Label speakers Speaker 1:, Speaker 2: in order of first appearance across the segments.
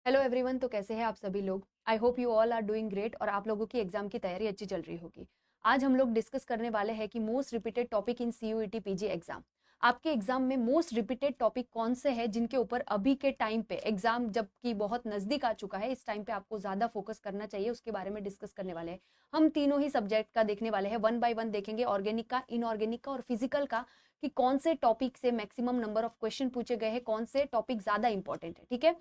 Speaker 1: Hello everyone. तो कैसे हैं आप सभी लोग? I hope you all are doing great और आप लोगों की एग्जाम की तैयारी अच्छी चल रही होगी। आज हम लोग डिस्कस करने वाले हैं कि most repeated topic in CUET PG exam. आपके एग्जाम में मोस्ट रिपीटेड टॉपिक कौन से हैं जिनके ऊपर अभी के टाइम पे एग्जाम जबकि बहुत नजदीक आ चुका है, इस टाइम पे आपको ज्यादा फोकस करना चाहिए, उसके बारे में डिस्कस करने वाले हैं। हम तीनों ही सब्जेक्ट का देखने वाले हैं, वन बाय वन देखेंगे, ऑर्गेनिक का, इनऑर्गेनिक का और फिजिकल का, कि कौन से टॉपिक से मैक्सिमम नंबर ऑफ क्वेश्चन पूछे गए हैं, कौन से टॉपिक ज्यादा इंपॉर्टेंट है। ठीक है।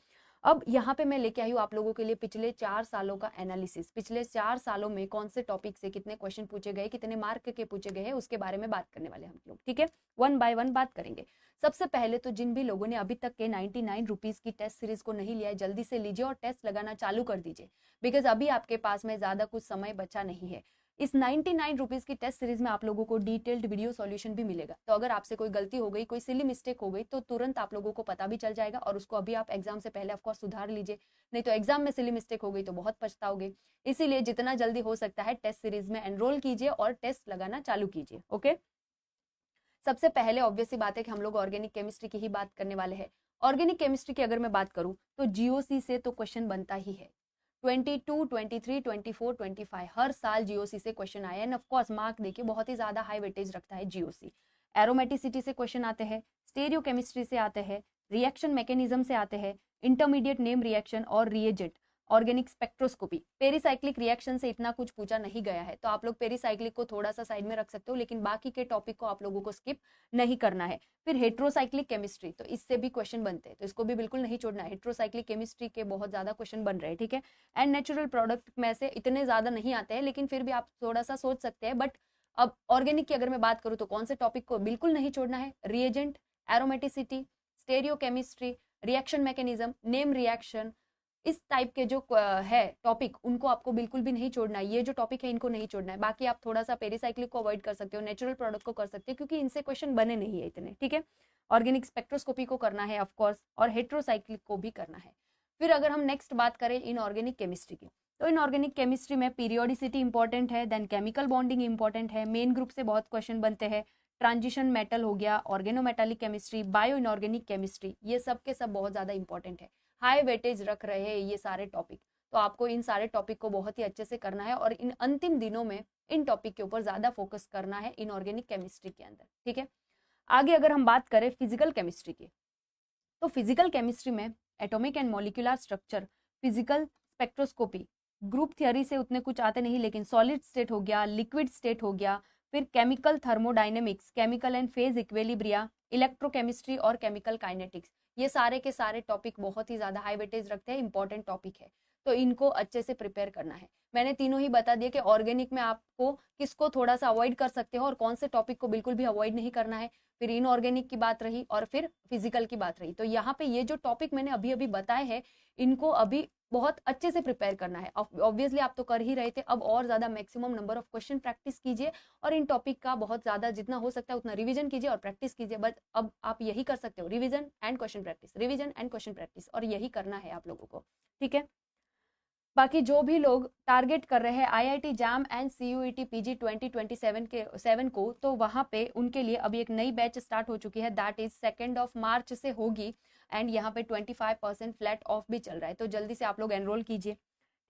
Speaker 1: अब यहाँ पे मैं लेके आई हूँ आप लोगों के लिए पिछले 4 सालों का एनालिसिस। पिछले 4 सालों में कौन से टॉपिक से कितने क्वेश्चन पूछे गए, कितने मार्क के पूछे गए हैं, उसके बारे में बात करने वाले हम लोग। ठीक है, वन बाय वन बात करेंगे। सबसे पहले तो जिन भी लोगों ने अभी तक के 99 रुपीज की टेस्ट सीरीज को नहीं लिया है, जल्दी से लीजिए और टेस्ट लगाना चालू कर दीजिए, बिकॉज अभी आपके पास में ज्यादा कुछ समय बचा नहीं है। इस 99 रुपीज की टेस्ट सीरीज में आप लोगों को डिटेल्ड वीडियो सॉल्यूशन भी मिलेगा। तो अगर आपसे कोई गलती हो गई, कोई सिली मिस्टेक हो गई, तो तुरंत आप लोगों को पता भी चल जाएगा और उसको अभी आप एग्जाम से पहले ऑफकोर्स सुधार लीजिए, नहीं तो एग्जाम में सिली मिस्टेक हो गई तो बहुत पछताओगे। इसीलिए जितना जल्दी हो सकता है टेस्ट सीरीज में एनरोल कीजिए और टेस्ट लगाना चालू कीजिए। ओके। सबसे पहले ऑब्वियस सी बात है कि हम लोग ऑर्गेनिक केमिस्ट्री की ही बात करने वाले हैं। ऑर्गेनिक केमिस्ट्री की अगर मैं बात करूं तो जीओसी से तो क्वेश्चन बनता ही है। 22, 23, 24, 25 हर साल जीओसी से क्वेश्चन आए एंड ऑफकोर्स मार्क देखिए बहुत ही ज्यादा हाई वेटेज रखता है जीओसी। एरोमेटिसिटी से क्वेश्चन आते हैं, स्टेरियो केमिस्ट्री से आते हैं, रिएक्शन मैकेनिज्म से आते हैं, इंटरमीडिएट नेम रिएक्शन और reagent, organic spectroscopy. Pericyclic reaction से इतना कुछ पूछा नहीं गया है, तो आप लोग पेरिसाइक्लिक को थोड़ा सा साइड में रख सकते हो, लेकिन बाकी के टॉपिक को आप लोगों को स्किप नहीं करना है। फिर हेट्रोसाइक्लिक केमिस्ट्री, तो इससे भी क्वेश्चन बनते हैं, तो इसको भी बिल्कुल नहीं छोड़ना है। हेट्रोसाइक्लिक केमिस्ट्री के बहुत ज्यादा क्वेश्चन बन रहे हैं। ठीक है। एंड नेचुरल प्रोडक्ट में से इतने ज्यादा नहीं आते हैं, लेकिन फिर भी आप थोड़ा सा सोच सकते हैं। बट अब ऑर्गेनिक की अगर मैं बात करूँ तो कौन से टॉपिक को बिल्कुल नहीं छोड़ना है? Reagent, aromaticity, stereo chemistry, reaction mechanism, name reaction, इस टाइप के जो है टॉपिक, उनको आपको बिल्कुल भी नहीं छोड़ना है। ये जो टॉपिक है इनको नहीं छोड़ना है। बाकी आप थोड़ा सा पेरिसाइक्लिक को अवॉइड कर सकते हो, नेचुरल प्रोडक्ट को कर सकते हो, क्योंकि इनसे क्वेश्चन बने नहीं है इतने। ठीक है। ऑर्गेनिक स्पेक्ट्रोस्कोपी को करना है ऑफकोर्स, और हेट्रोसाइक्लिक को भी करना है। फिर अगर हम नेक्स्ट बात करें इनऑर्गेनिक केमिस्ट्री की, तो इनऑर्गेनिक केमिस्ट्री में पीरियोडिसिटी इंपॉर्टेंट है, देन केमिकल बॉन्डिंग इंपॉर्टेंट है, मेन ग्रुप से बहुत क्वेश्चन बनते हैं, ट्रांजिशन मेटल हो गया, organometallic chemistry, bio inorganic chemistry, ये सब के सब बहुत ज्यादा इंपॉर्टेंट है, हाई वेटेज रख रहे हैं ये सारे टॉपिक। तो आपको इन सारे टॉपिक को बहुत ही अच्छे से करना है और इन अंतिम दिनों में इन टॉपिक के ऊपर ज्यादा फोकस करना है इनऑर्गेनिक केमिस्ट्री के अंदर। ठीक है। आगे अगर हम बात करें फिजिकल केमिस्ट्री की, तो फिजिकल केमिस्ट्री में atomic and molecular structure, physical spectroscopy, group theory से उतने कुछ आते नहीं, लेकिन सॉलिड स्टेट हो गया, लिक्विड स्टेट हो गया, फिर chemical thermodynamics, chemical and phase equilibria, electrochemistry और केमिकल काइनेटिक्स, ये सारे के सारे टॉपिक बहुत ही ज्यादा हाई वेटेज रखते हैं, इंपॉर्टेंट टॉपिक है, तो इनको अच्छे से प्रिपेयर करना है। मैंने तीनों ही बता दिया कि ऑर्गेनिक में आपको किसको थोड़ा सा अवॉइड कर सकते हो और कौन से टॉपिक को बिल्कुल भी अवॉइड नहीं करना है। फिर इनऑर्गेनिक की बात रही और फिर फिजिकल की बात रही। तो यहाँ पे ये जो टॉपिक मैंने अभी अभी बताए हैं, इनको अभी बहुत अच्छे से प्रिपेयर करना है। ऑब्वियसली आप तो कर ही रहे थे, अब और ज्यादा maximum number of question practice कीजिए और इन टॉपिक का बहुत ज्यादा जितना हो सकता है उतना रिवीजन कीजिए और प्रैक्टिस कीजिए। बट अब आप यही कर सकते हो, revision and question practice, revision and question practice, और यही करना है आप लोगों को। ठीक है। बाकी जो भी लोग टारगेट कर रहे हैं IIT jam and CUET PG 2027 के 7 को, तो वहां पे उनके लिए अभी एक नई बैच स्टार्ट हो चुकी है, दैट इज 2 मार्च से होगी। एंड यहाँ पे 25% फ्लैट ऑफ भी चल रहा है, तो जल्दी से आप लोग एनरोल कीजिए।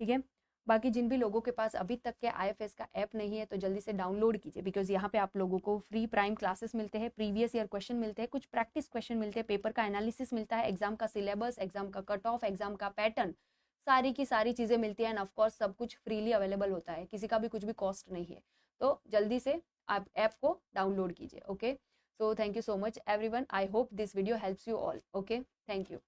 Speaker 1: ठीक है। बाकी जिन भी लोगों के पास अभी तक के आईएफएस का ऐप नहीं है, तो जल्दी से डाउनलोड कीजिए, बिकॉज यहाँ पे आप लोगों को फ्री प्राइम क्लासेस मिलते हैं, प्रीवियस ईयर क्वेश्चन मिलते हैं, कुछ प्रैक्टिस क्वेश्चन मिलते हैं, पेपर का एनालिसिस मिलता है, एग्जाम का सिलेबस, एग्जाम का कट ऑफ, एग्जाम का पैटर्न, सारी की सारी चीजें मिलती है। एंड ऑफ कोर्स सब कुछ फ्रीली अवेलेबल होता है, किसी का भी कुछ भी कॉस्ट नहीं है। तो जल्दी से आप ऐप को डाउनलोड कीजिए। Okay. So thank you so much everyone, I hope this video helps you all. Okay, thank you.